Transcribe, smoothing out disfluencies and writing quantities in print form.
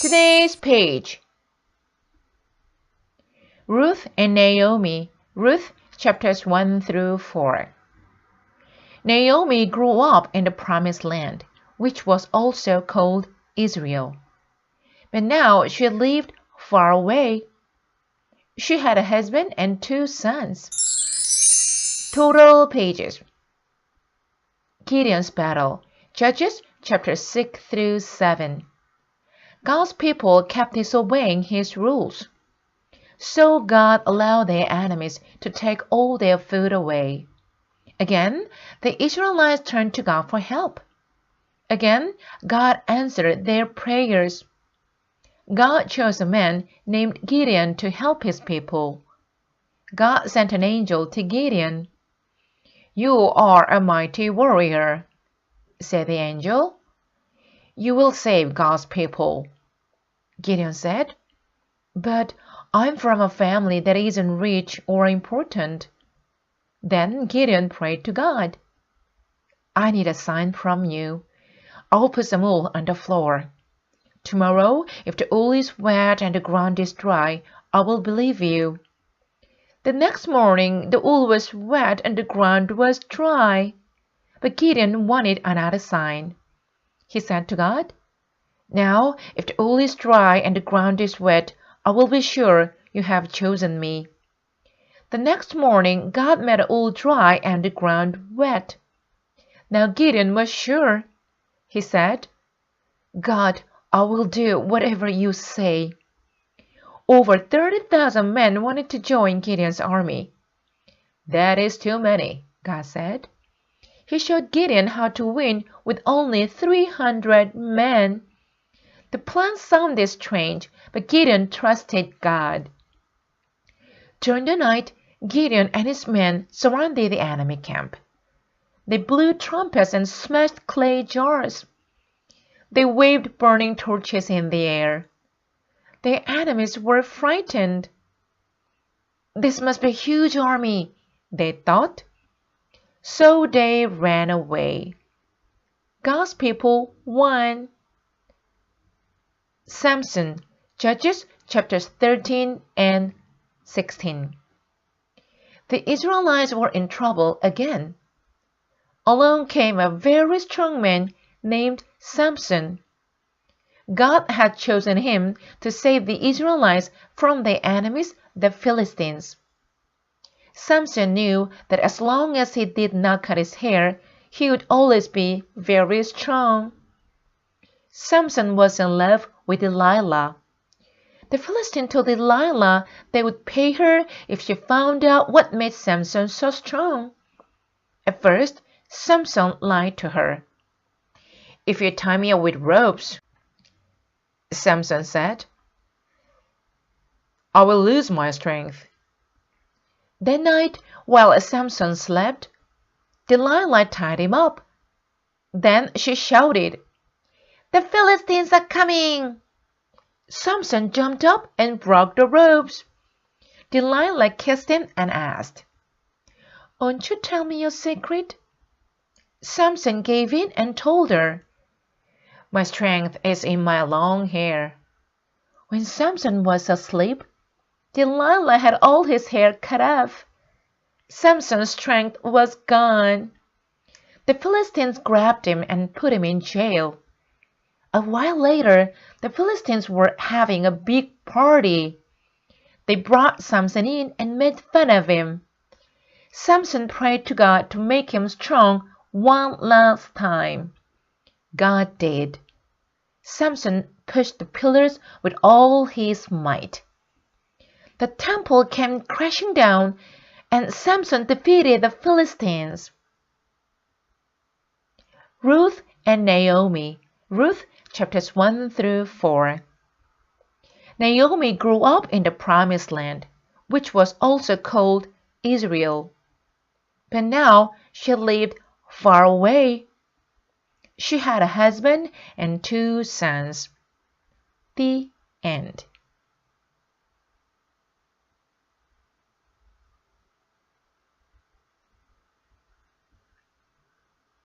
Today's page. Ruth and Naomi. Ruth chapters 1 through 4. Naomi grew up in the promised land, which was also called Israel. But now she lived far away. She had a husband and 2 sons. Total pages. Gideon's battle. Judges chapters 6 through 7. God's people kept disobeying His rules. So God allowed their enemies to take all their food away. Again, the Israelites turned to God for help. Again, God answered their prayers. God chose a man named Gideon to help His people. God sent an angel to Gideon. "You are a mighty warrior," said the angel. "You will save God's people." Gideon said, "But I'm from a family that isn't rich or important." Then Gideon prayed to God. "I need a sign from you. I'll put some wool on the floor. Tomorrow, if the wool is wet and the ground is dry, I will believe you." The next morning, the wool was wet and the ground was dry. But Gideon wanted another sign. He said to God, "Now, if the wool is dry and the ground is wet, I will be sure you have chosen me." The next morning, God made the wool dry and the ground wet. Now Gideon was sure. He said, "God, I will do whatever you say." Over 30,000 men wanted to join Gideon's army. "That is too many," God said. He showed Gideon how to win with only 300 men. The plan sounded strange, but Gideon trusted God. During the night, Gideon and his men surrounded the enemy camp. They blew trumpets and smashed clay jars. They waved burning torches in the air. Their enemies were frightened. "This must be a huge army," they thought. So they ran away. God's people won. Samson, Judges chapters 13 and 16. The Israelites were in trouble again. Along came a very strong man named Samson. God had chosen him to save the Israelites from their enemies, the Philistines. Samson knew that as long as he did not cut his hair, he would always be very strong. Samson was in love with Delilah. The Philistine told Delilah they would pay her if she found out what made Samson so strong. At first, Samson lied to her. "If you tie me up with ropes," Samson said, "I will lose my strength." That night, while Samson slept, Delilah tied him up. Then she shouted, "The Philistines are coming!" Samson jumped up and broke the ropes. Delilah kissed him and asked, "Won't you tell me your secret?" Samson gave in and told her, "My strength is in my long hair." When Samson was asleep, Delilah had all his hair cut off. Samson's strength was gone. The Philistines grabbed him and put him in jail. A while later, the Philistines were having a big party. They brought Samson in and made fun of him. Samson prayed to God to make him strong one last time. God did. Samson pushed the pillars with all his might. The temple came crashing down, and Samson defeated the Philistines. Ruth and Naomi. Ruth chapters 1 through 4. Naomi grew up in the promised land, which was also called Israel. But now she lived far away. She had a husband and 2 sons. The end.